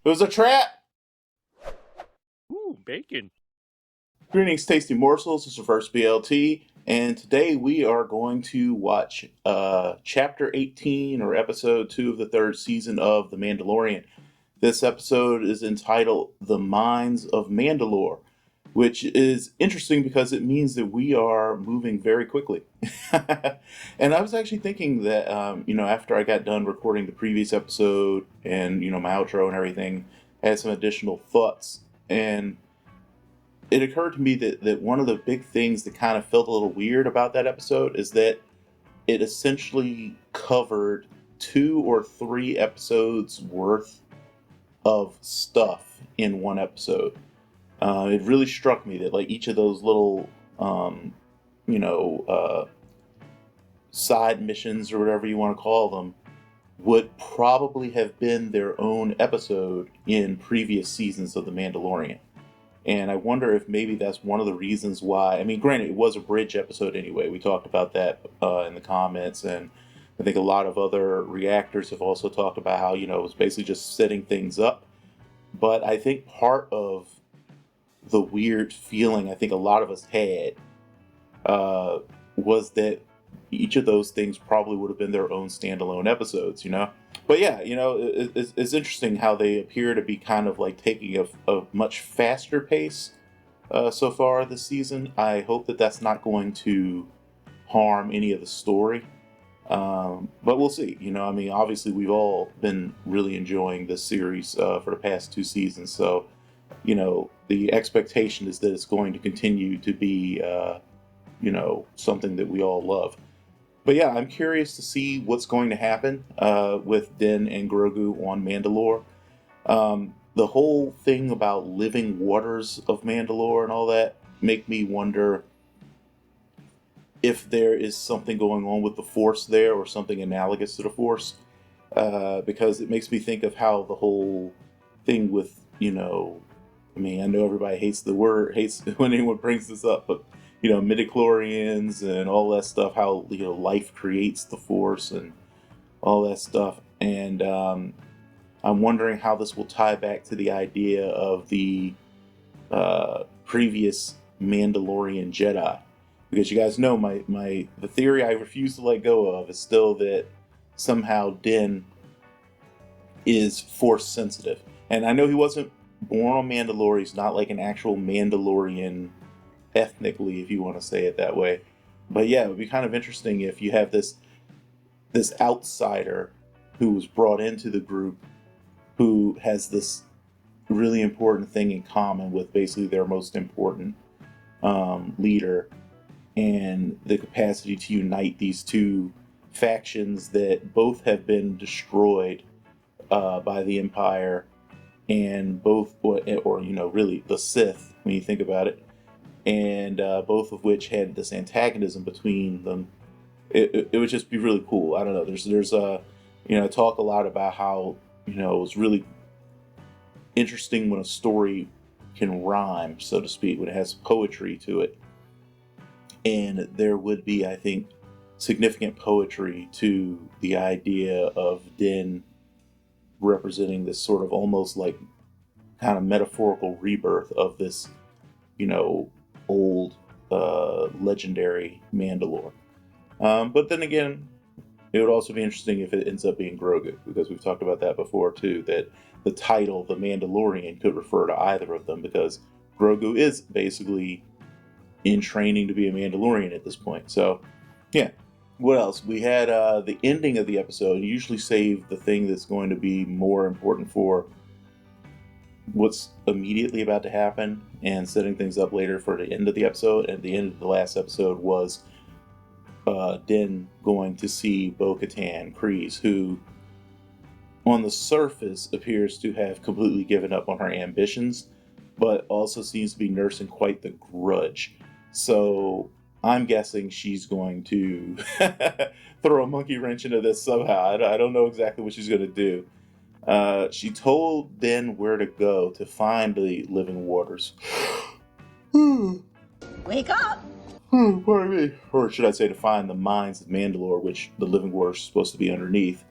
It was a trap! Ooh, bacon. Greetings, tasty morsels. This is your first BLT, and today we are going to watch Chapter 18 or Episode 2 of the third season of The Mandalorian. This episode is entitled The Mines of Mandalore, which is interesting because it means that we are moving very quickly. And I was actually thinking that, after I got done recording the previous episode and, my outro and everything, I had some additional thoughts. And it occurred to me that one of the big things that kind of felt a little weird about that episode is that it essentially covered 2 or 3 episodes worth of stuff in one episode. It really struck me that like each of those little, side missions or whatever you want to call them would probably have been their own episode in previous seasons of The Mandalorian. And I wonder if maybe that's one of the reasons why. I mean, granted, it was a bridge episode anyway. We talked about that in the comments, and I think a lot of other reactors have also talked about how, it was basically just setting things up. But I think part of the weird feeling I think a lot of us had was that each of those things probably would have been their own standalone episodes. But yeah, it's interesting how they appear to be kind of like taking a much faster pace so far this season. I hope that that's not going to harm any of the story. But we'll see. Obviously we've all been really enjoying this series for the past 2 seasons. So, the expectation is that it's going to continue to be, something that we all love. But yeah, I'm curious to see what's going to happen with Din and Grogu on Mandalore. The whole thing about living waters of Mandalore and all that make me wonder if there is something going on with the Force there or something analogous to the Force. Because it makes me think of how the whole thing with, I know everybody hates when anyone brings this up, but midichlorians and all that stuff, how life creates the Force and all that stuff. And I'm wondering how this will tie back to the idea of the previous Mandalorian Jedi, because you guys know the theory I refuse to let go of is still that somehow Din is Force sensitive. And I know he wasn't born on Mandalore. He's not like an actual Mandalorian ethnically, if you want to say it that way. But yeah, it would be kind of interesting if you have this outsider who was brought into the group who has this really important thing in common with basically their most important leader, and the capacity to unite these two factions that both have been destroyed by the Empire, and both, or really the Sith, when you think about it, and both of which had this antagonism between them. It would just be really cool. I don't know. There's I talk a lot about how it's really interesting when a story can rhyme, so to speak, when it has poetry to it, and there would be, I think, significant poetry to the idea of Din representing this sort of almost like kind of metaphorical rebirth of this, old legendary Mandalore. But then again, it would also be interesting if it ends up being Grogu, because we've talked about that before too, that the title, The Mandalorian, could refer to either of them, because Grogu is basically in training to be a Mandalorian at this point. So, yeah. What else? We had the ending of the episode. You usually save the thing that's going to be more important for what's immediately about to happen and setting things up later for the end of the episode. And the end of the last episode was Din going to see Bo-Katan Kryze, who on the surface appears to have completely given up on her ambitions, but also seems to be nursing quite the grudge. So I'm guessing she's going to throw a monkey wrench into this somehow. I don't know exactly what she's going to do. She told Din where to go to find the living waters. Wake up! Pardon me. Or should I say to find the Mines of Mandalore, which the living waters are supposed to be underneath.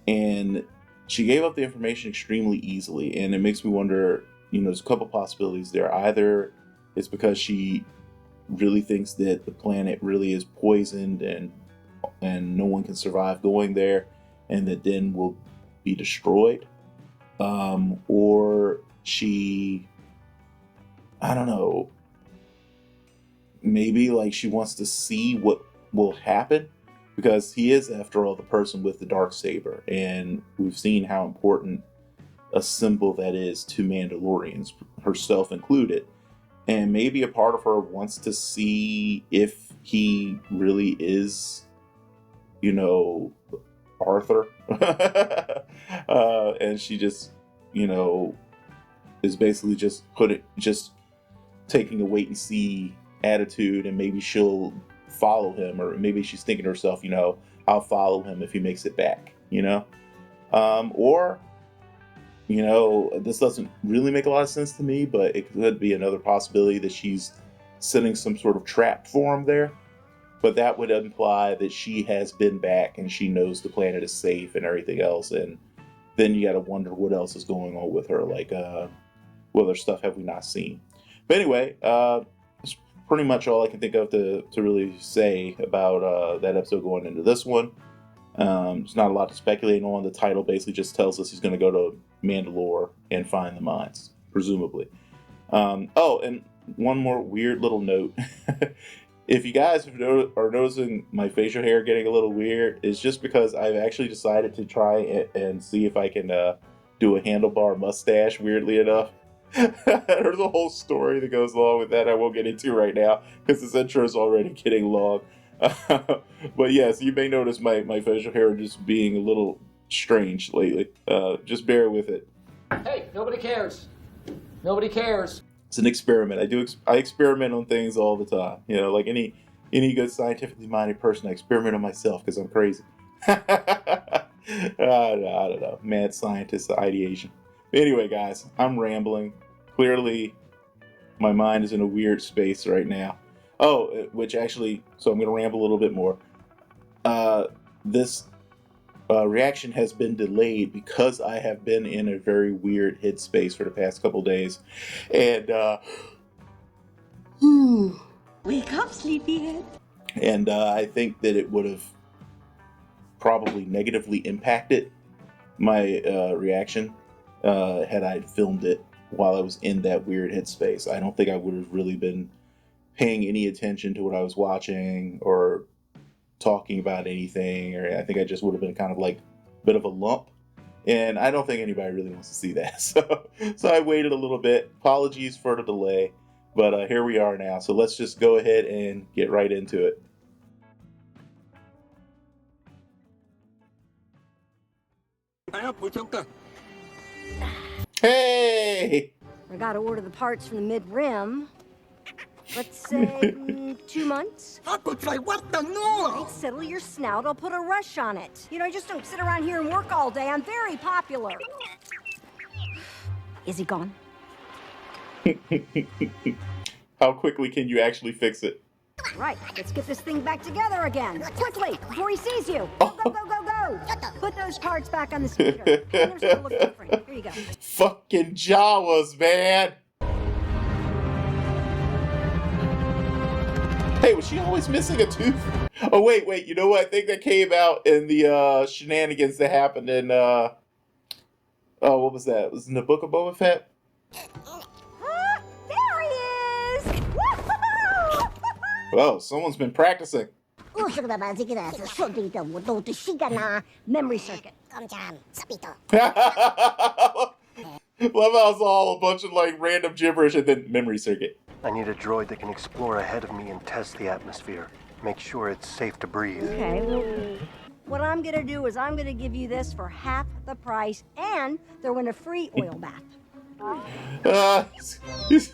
And she gave up the information extremely easily, and it makes me wonder, there's a couple possibilities there. Either it's because she really thinks that the planet really is poisoned and no one can survive going there, and that then will be destroyed, or she, I don't know, maybe like she wants to see what will happen, because he is, after all, the person with the darksaber, and we've seen how important a symbol that is to Mandalorians, herself included. And maybe a part of her wants to see if he really is, Arthur. And she just, is basically just taking a wait and see attitude, and maybe she'll follow him, or maybe she's thinking to herself, I'll follow him if he makes it back, or this doesn't really make a lot of sense to me, but it could be another possibility that she's setting some sort of trap for him there. But that would imply that she has been back and she knows the planet is safe and everything else. And then you got to wonder what else is going on with her. Like, what other stuff have we not seen? But anyway, that's pretty much all I can think of to really say about that episode going into this one. There's not a lot to speculate on. The title basically just tells us he's going to go to Mandalore and find the mines, presumably. Oh, and one more weird little note. If you guys are noticing my facial hair getting a little weird, it's just because I've actually decided to try and see if I can do a handlebar mustache, weirdly enough. There's a whole story that goes along with that I won't get into right now, because this intro is already getting long. But yes, you may notice my facial hair just being a little strange lately. Just bear with it. Hey, nobody cares. Nobody cares. It's an experiment. I experiment on things all the time. Like any good scientifically minded person, I experiment on myself because I'm crazy. I don't know. Mad scientist ideation. Anyway, guys, I'm rambling. Clearly, my mind is in a weird space right now. Oh, which actually, so I'm going to ramble a little bit more. This reaction has been delayed because I have been in a very weird headspace for the past couple days. And, wake up, sleepyhead. And I think that it would have probably negatively impacted my reaction had I filmed it while I was in that weird headspace. I don't think I would have really been paying any attention to what I was watching or talking about anything, or I think I just would have been kind of like a bit of a lump, and I don't think anybody really wants to see that. So I waited a little bit. Apologies for the delay, but here we are now. So let's just go ahead and get right into it. Hey! I gotta order the parts from the mid-rim. Let's say 2 months. What the no? Right, settle your snout. I'll put a rush on it. I just don't sit around here and work all day. I'm very popular. Is he gone? How quickly can you actually fix it? Right, let's get this thing back together again. Quickly, before he sees you. Go, go, go, go, go. Put those parts back on the scooter. Corners will look different. Here you go. Fucking Jawas, man. Hey, was she always missing a tooth? Oh, wait. You know what? I think that came out in the shenanigans that happened in, what was that? It was in the Book of Boba Fett? There he is! Woohoo! Oh, someone's been practicing. Memory circuit. Love how it's all a bunch of like random gibberish and then memory circuit. I need a droid that can explore ahead of me and test the atmosphere. Make sure it's safe to breathe. Okay, well, what I'm gonna do is I'm gonna give you this for half the price and throw in a free oil bath. He's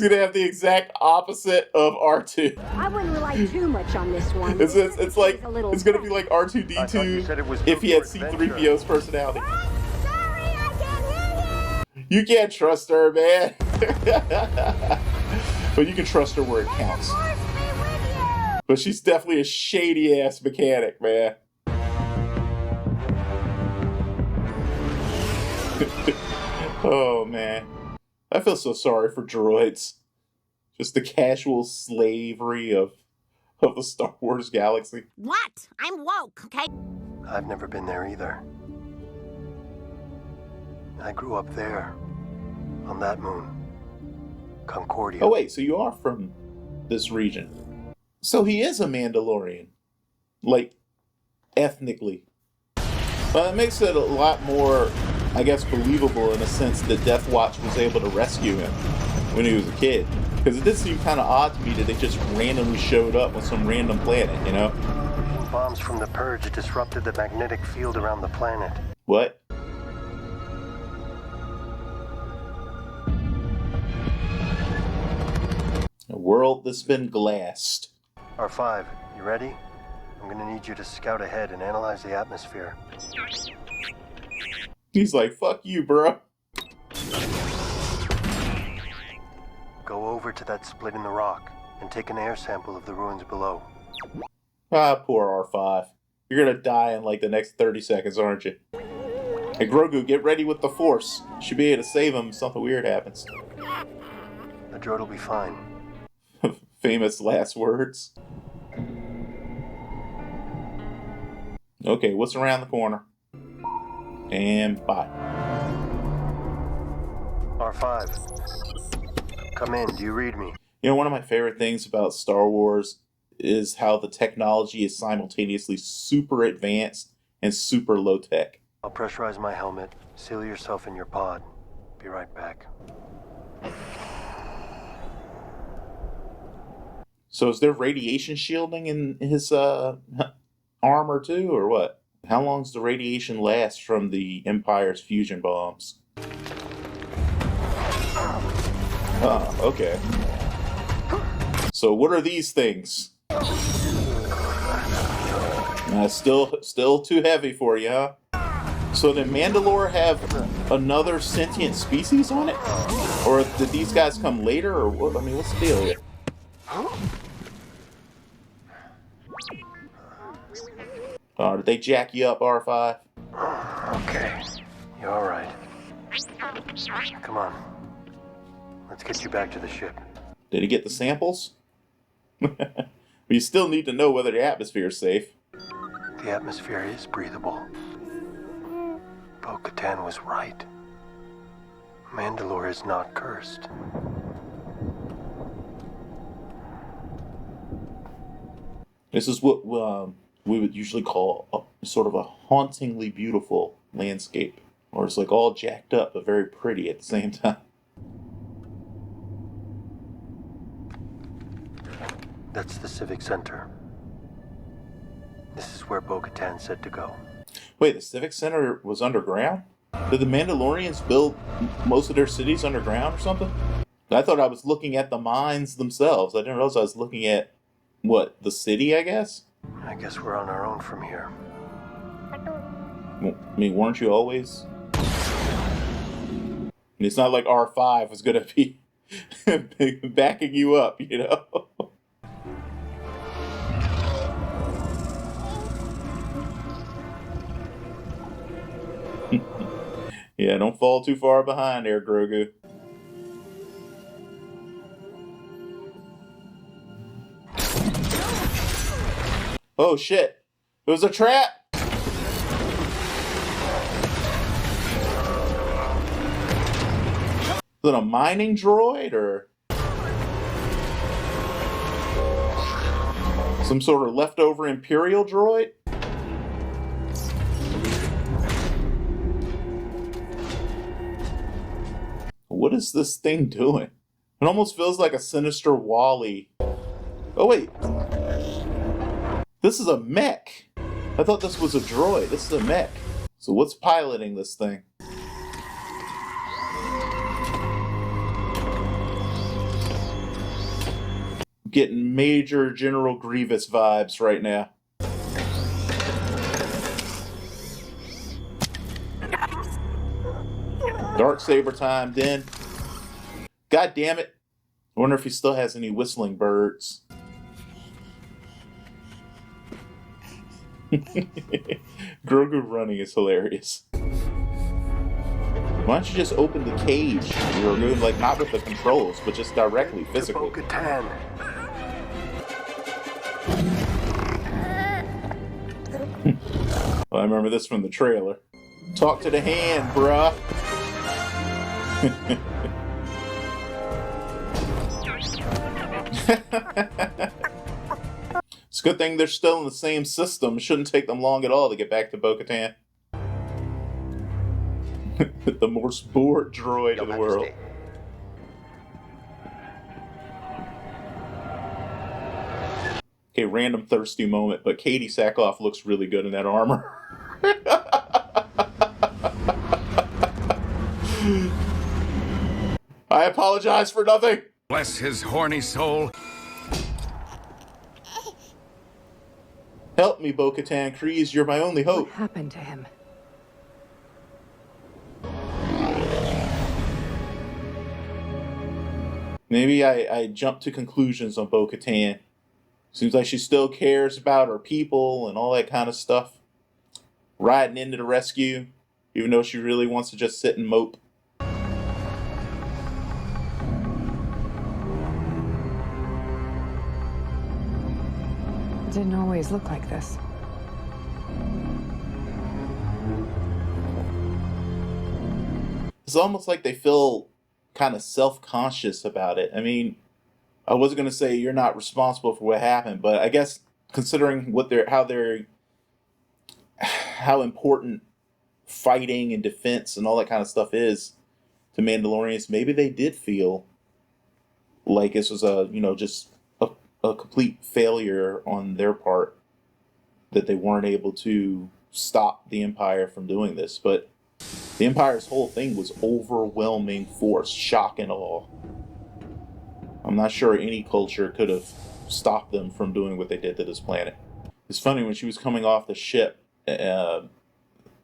gonna have the exact opposite of R2. I wouldn't rely too much on this one. It's like it's gonna be like R2D2 if he had C-3PO's personality. Sorry, I can't hear You can't trust her, man. But you can trust her where it counts. But she's definitely a shady ass mechanic, man. Oh man, I feel so sorry for droids. Just the casual slavery of the Star Wars galaxy. What? I'm woke, okay? I've never been there either. I grew up there, on that moon. Concordia. Oh wait, so you are from this region. So he is a Mandalorian. Like, ethnically. Well, that makes it a lot more, I guess, believable in a sense that Death Watch was able to rescue him when he was a kid. Because it did seem kind of odd to me that they just randomly showed up on some random planet, you know? Bombs from the Purge disrupted the magnetic field around the planet. What? A world that's been glassed. R5, you ready? I'm gonna need you to scout ahead and analyze the atmosphere. He's like, fuck you, bro. Go over to that split in the rock and take an air sample of the ruins below. Ah, poor R5. You're gonna die in like the next 30 seconds, aren't you? Hey, Grogu, get ready with the Force. You should be able to save him if something weird happens. The droid will be fine. Famous last words. Okay, what's around the corner? And bye. R5. Come in, do you read me? You know, one of my favorite things about Star Wars is how the technology is simultaneously super advanced and super low tech. I'll pressurize my helmet. Seal yourself in your pod. Be right back. So is there radiation shielding in his armor too, or what? How long does the radiation last from the Empire's fusion bombs? Oh, okay. So what are these things? Still too heavy for you, huh? So did Mandalore have another sentient species on it? Or did these guys come later, or what? I mean, what's the deal here? Oh, did they jack you up, R5? Okay, you're all right. Come on. Let's get you back to the ship. Did he get the samples? We still need to know whether the atmosphere is safe. The atmosphere is breathable. Bo-Katan was right. Mandalore is not cursed. This is what we would usually call sort of a hauntingly beautiful landscape. Or it's like all jacked up, but very pretty at the same time. That's the Civic Center. This is where Bo-Katan said to go. Wait, the Civic Center was underground? Did the Mandalorians build most of their cities underground or something? I thought I was looking at the mines themselves. I didn't realize I was looking at, what, the city, I guess? I guess we're on our own from here. I mean, weren't you always? And it's not like R5 was going to be backing you up, you know? Yeah, don't fall too far behind there, Grogu. Oh shit! It was a trap! Is it a mining droid or some sort of leftover Imperial droid? What is this thing doing? It almost feels like a sinister Wall-E. Oh wait. This is a mech. I thought this was a droid. This is a mech. So what's piloting this thing? Getting major General Grievous vibes right now. Darksaber time, then. God damn it. I wonder if he still has any whistling birds. Grogu running is hilarious. Why don't you just open the cage? You're removed, like, not with the controls, but just directly, physically. Bo-Katan. Well, I remember this from the trailer. Talk to the hand, bruh. It's a good thing they're still in the same system. It shouldn't take them long at all to get back to Bo-Katan. The most bored droid in the world. Okay, random thirsty moment, but Katie Sackhoff looks really good in that armor. I apologize for nothing. Bless his horny soul. Help me, Bo-Katan Kryze, you're my only hope. What happened to him? Maybe I jumped to conclusions on Bo-Katan. Seems like she still cares about her people and all that kind of stuff. Riding into the rescue, even though she really wants to just sit and mope. It didn't always look like this. It's almost like they feel kind of self-conscious about it. I mean, I wasn't going to say you're not responsible for what happened, but I guess considering what how important fighting and defense and all that kind of stuff is to Mandalorians, maybe they did feel like this was just a complete failure on their part, that they weren't able to stop the Empire from doing this. But the Empire's whole thing was overwhelming force, shock and awe. I'm not sure any culture could have stopped them from doing what they did to this planet. It's funny, when she was coming off the ship, the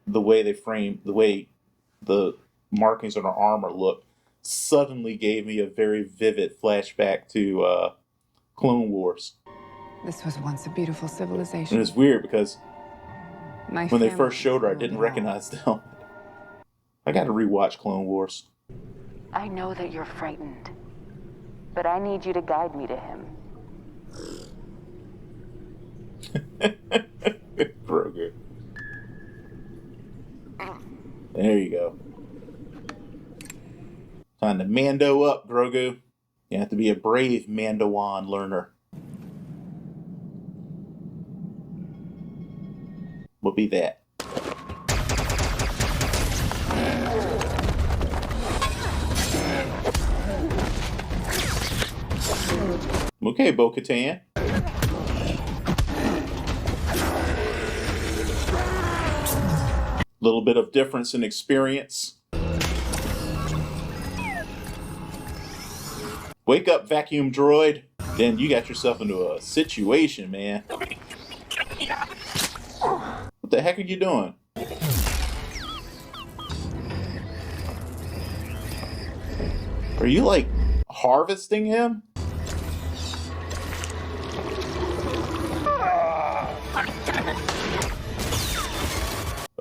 way the markings on her armor looked suddenly gave me a very vivid flashback to Clone Wars. This was once a beautiful civilization. And it's weird because My when they family first showed her, I ruled didn't it all. recognize the helmet. I got to rewatch Clone Wars. I know that you're frightened, but I need you to guide me to him. Grogu. There you go. Time to Mando up, Grogu. You have to be a brave Mandowan learner. What be that? Okay, Bo-Katan. Little bit of difference in experience. Wake up, vacuum droid. Then you got yourself into a situation, man. What the heck are you doing? Are you, like, harvesting him?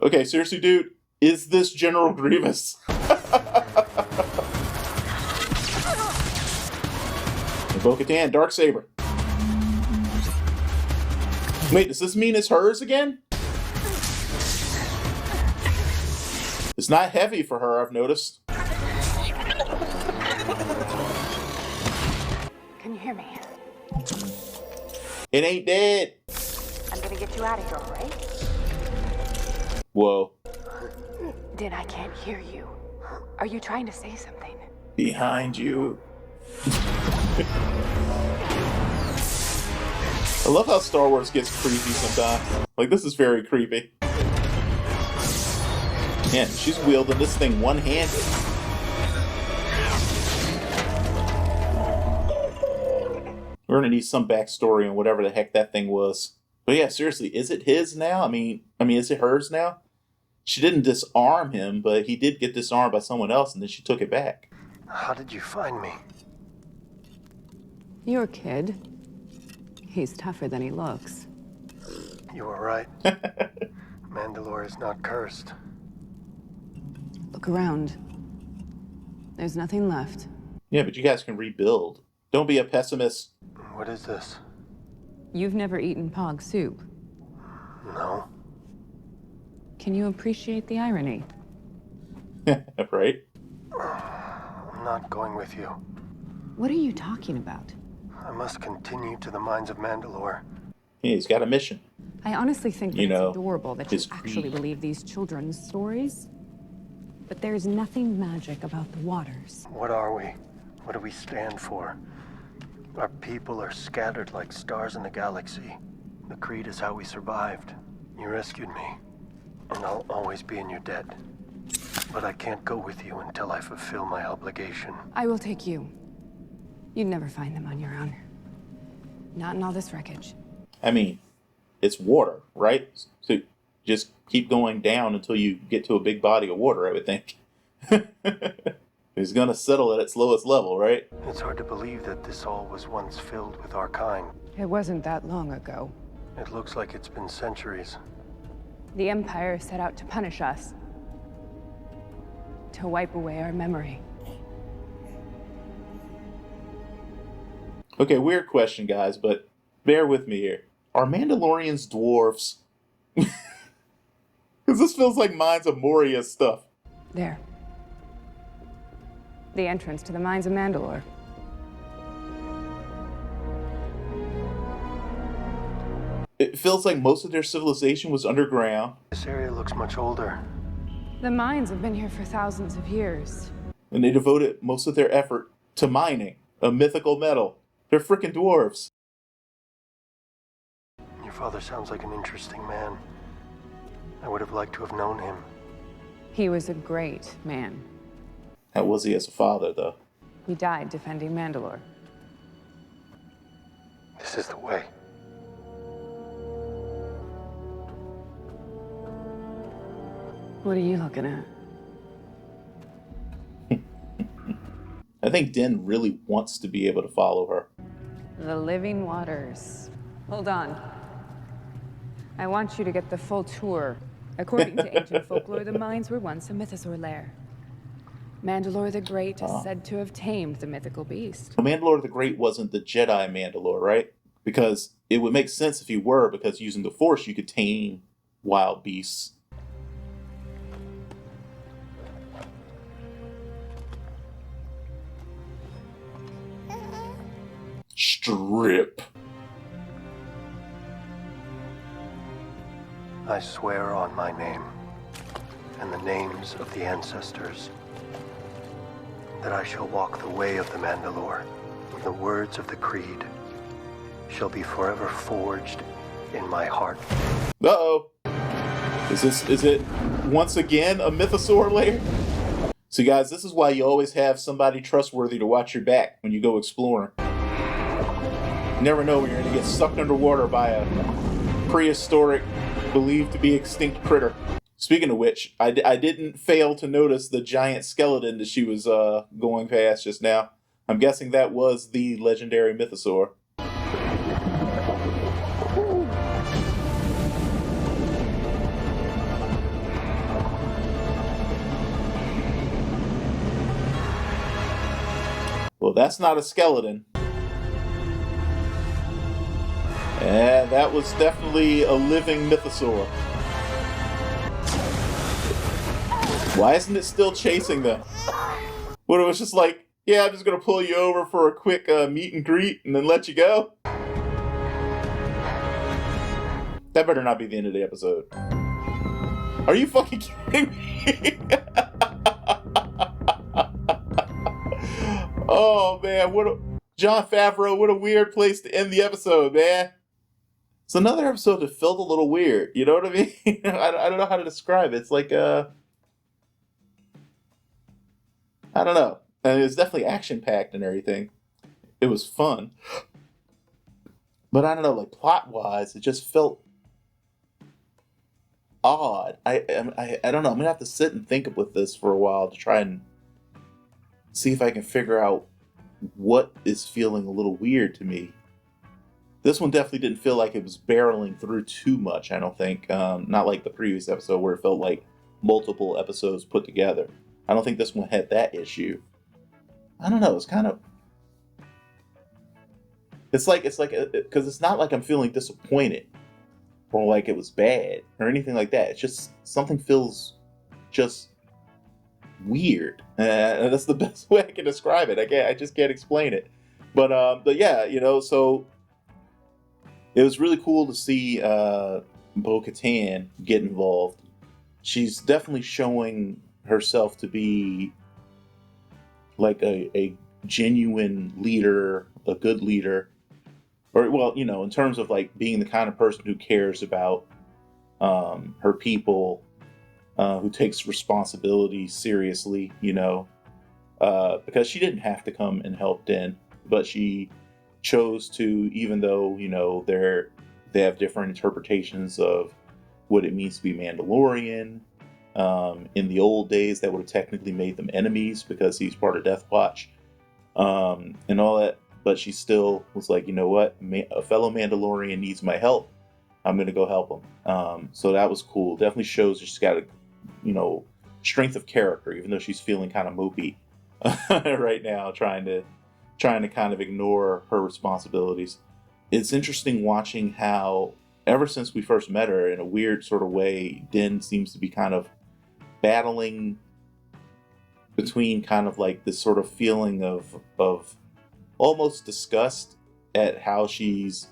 Okay, seriously, dude, is this General Grievous? Bo-Katan, darksaber. Wait, does this mean it's hers again? It's not heavy for her, I've noticed. Can you hear me? It ain't dead. I'm gonna get you out of here, all right? Whoa. Din, I can't hear you. Are you trying to say something? Behind you. I love how Star Wars gets creepy sometimes. Like, this is very creepy. Man, she's wielding this thing one-handed. We're gonna need some backstory on whatever the heck that thing was. But yeah, seriously, is it his now? I mean, is it hers now? She didn't disarm him, but he did get disarmed by someone else, and then she took it back. How did you find me? Your kid. He's tougher than he looks. You were right. Mandalore is not cursed. Look around. There's nothing left. Yeah, but you guys can rebuild. Don't be a pessimist. What is this? You've never eaten pog soup. No. Can you appreciate the irony? Right? I'm not going with you. What are you talking about? I must continue to the Mines of Mandalore. Yeah, he's got a mission. I honestly think that You know, it's adorable that you his actually creed. believe these children's stories. But there's nothing magic about the waters. What are we? What do we stand for? Our people are scattered like stars in the galaxy. The creed is how we survived. You rescued me, and I'll always be in your debt. But I can't go with you until I fulfill my obligation. I will take you. You'd never find them on your own. Not in all this wreckage. I mean, it's water, right? So just keep going down until you get to a big body of water, I would think. It's gonna settle at its lowest level, right? It's hard to believe that this all was once filled with our kind. It wasn't that long ago. It looks like it's been centuries. The Empire set out to punish us. To wipe away our memory. Okay, weird question, guys, but bear with me here. Are Mandalorians dwarves? Because this feels like Mines of Moria stuff. There. The entrance to the Mines of Mandalore. It feels like most of their civilization was underground, This area looks much older. The mines have been here for thousands of years. and they devoted most of their effort to mining a mythical metal. They're freaking dwarves. Your father sounds like an interesting man. I would have liked to have known him. He was a great man. How was he as a father, though? He died defending Mandalore. This is the way. What are you looking at? I think Din really wants to be able to follow her. The living waters. Hold on. I want you to get the full tour. According to ancient folklore, the mines were once a mythosaur lair. Mandalore the Great is said to have tamed the mythical beast. Mandalore the Great wasn't the Jedi Mandalore, right? Because it would make sense if he were, because using the Force, you could tame wild beasts. Strip. I swear on my name and the names of the ancestors that I shall walk the way of the Mandalore. The words of the creed shall be forever forged in my heart. Uh-oh. Is it once again a mythosaur lair? So guys, this is why you always have somebody trustworthy to watch your back when you go exploring. You never know when you're going to get sucked underwater by a prehistoric, believed to be extinct critter. Speaking of which, I didn't fail to notice the giant skeleton that she was going past just now. I'm guessing that was the legendary mythosaur. Well, that's not a skeleton. And that was definitely a living mythosaur. Why isn't it still chasing them? What, it was just like, yeah, I'm just gonna pull you over for a quick meet and greet and then let you go? That better not be the end of the episode. Are you fucking kidding me? Oh man, Jon Favreau, what a weird place to end the episode, man. It's another episode that felt a little weird, you know what I mean? I don't know how to describe it. It's like, I don't know. And it was definitely action-packed and everything. It was fun. But I don't know, like, plot-wise, it just felt odd. I don't know. I'm going to have to sit and think with this for a while to try and see if I can figure out what is feeling a little weird to me. This one definitely didn't feel like it was barreling through too much, I don't think. Not like the previous episode where it felt like multiple episodes put together. I don't think this one had that issue. I don't know. It's kind of, it's like because it's not like I'm feeling disappointed or like it was bad or anything like that. It's just something feels just weird. That's the best way I can describe it. I just can't explain it. But yeah, so it was really cool to see Bo-Katan get involved. She's definitely showing herself to be like a genuine leader, a good leader, or well, in terms of like being the kind of person who cares about her people, who takes responsibility seriously, because she didn't have to come and help Din, but she chose to, even though they have different interpretations of what it means to be Mandalorian. In the old days, that would have technically made them enemies because he's part of Death Watch, and all that. But she still was like, you know what, a fellow Mandalorian needs my help. I'm gonna go help him. So that was cool. Definitely shows she's got a, strength of character, even though she's feeling kind of mopey right now, trying to kind of ignore her responsibilities. It's interesting watching how, ever since we first met her, in a weird sort of way, Din seems to be kind of battling between kind of like this sort of feeling of almost disgust at how she's,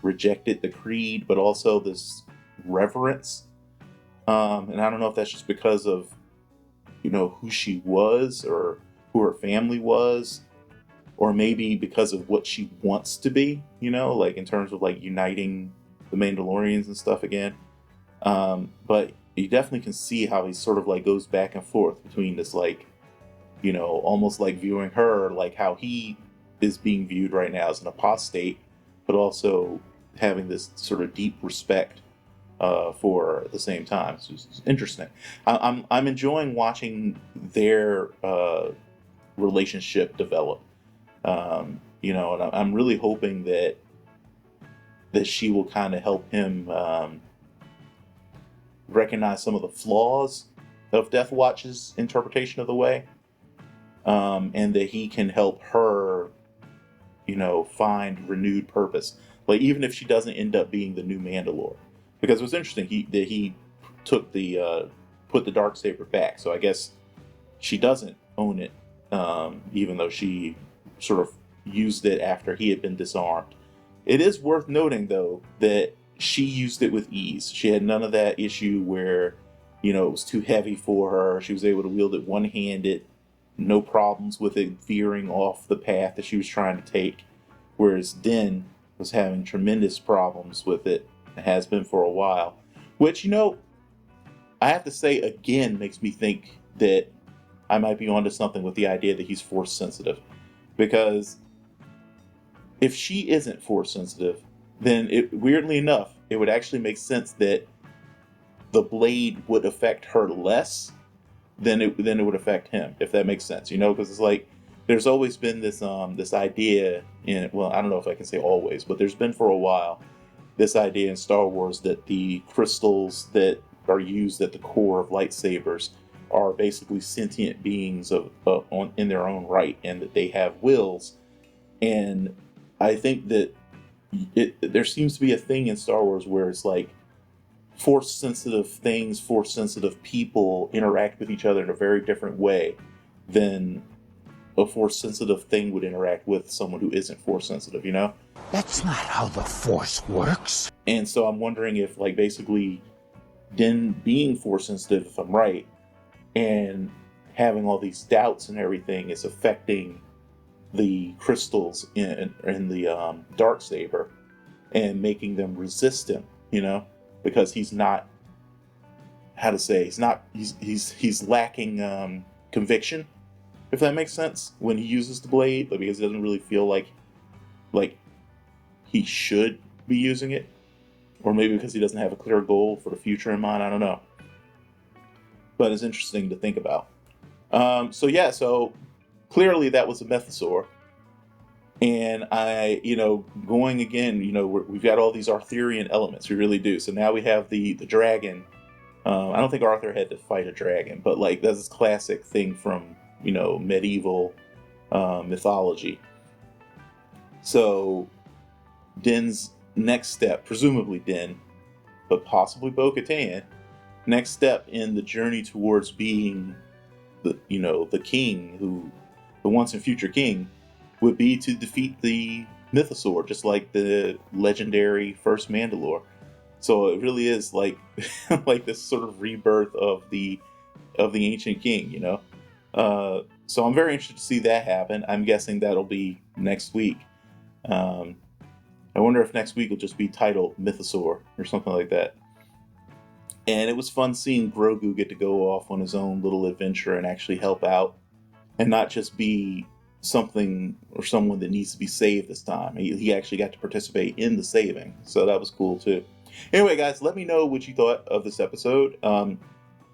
rejected the creed, but also this reverence. And I don't know if that's just because of, who she was or who her family was, or maybe because of what she wants to be, like in terms of like uniting the Mandalorians and stuff again. But you definitely can see how he sort of like goes back and forth between this like, almost like viewing her like how he is being viewed right now as an apostate, but also having this sort of deep respect for her at the same time. It's interesting. I'm enjoying watching their relationship develop. And I'm really hoping that she will kind of help him recognize some of the flaws of Death Watch's interpretation of the way, and that he can help her, find renewed purpose. Like even if she doesn't end up being the new Mandalore, because it was interesting that he took the put the darksaber back. So I guess she doesn't own it, even though she sort of used it after he had been disarmed. It is worth noting, though, that she used it with ease. She had none of that issue where, it was too heavy for her. She was able to wield it one-handed, no problems with it veering off the path that she was trying to take. Whereas Din was having tremendous problems with it, and has been for a while. Which, I have to say, again, makes me think that I might be onto something with the idea that he's force sensitive. Because if she isn't force sensitive, then weirdly enough, it would actually make sense that the blade would affect her less than it would affect him, if that makes sense. Because it's like there's always been this idea in, well, I don't know if I can say always, but there's been for a while this idea in Star Wars that the crystals that are used at the core of lightsabers are basically sentient beings in their own right, and that they have wills. And I think that there seems to be a thing in Star Wars where it's like force-sensitive things, force-sensitive people interact with each other in a very different way than a force-sensitive thing would interact with someone who isn't force-sensitive, That's not how the Force works. And so I'm wondering if, like, basically Din being force-sensitive, if I'm right, and having all these doubts and everything is affecting the crystals in the darksaber and making them resist him, because he's not, he's lacking conviction, if that makes sense, when he uses the blade, because he doesn't really feel like he should be using it, or maybe because he doesn't have a clear goal for the future in mind. I don't know, but it's interesting to think about. So clearly that was a mythosaur. And going again, we've got all these Arthurian elements. We really do. So now we have the dragon. I don't think Arthur had to fight a dragon, but like that's this classic thing from medieval mythology. So Din's next step, presumably Din, but possibly Bo-Katan, next step in the journey towards being the king, the once and future king, would be to defeat the Mythosaur, just like the legendary first Mandalore. So it really is like like this sort of rebirth of the ancient king, So I'm very interested to see that happen. I'm guessing that'll be next week. I wonder if next week will just be titled Mythosaur or something like that. And it was fun seeing Grogu get to go off on his own little adventure and actually help out, and not just be something or someone that needs to be saved this time. He actually got to participate in the saving, so that was cool too. Anyway, guys, let me know what you thought of this episode.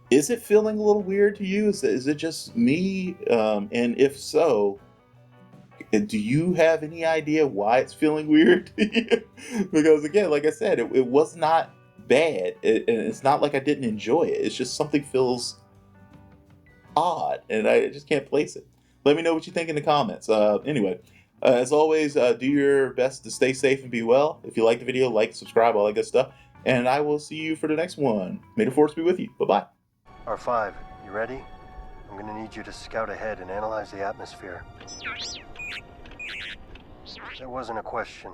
Is it feeling a little weird to you? Is it just me? And if so, do you have any idea why it's feeling weird to you? Because again, like I said, it was not bad. And it's not like I didn't enjoy it. It's just something feels odd, and I just can't place it. Let me know what you think in the comments. Anyway, as always, do your best to stay safe and be well. If you like the video, like, subscribe, all that good stuff. And I will see you for the next one. May the force be with you. Bye-bye. R5, you ready? I'm gonna need you to scout ahead and analyze the atmosphere. That wasn't a question.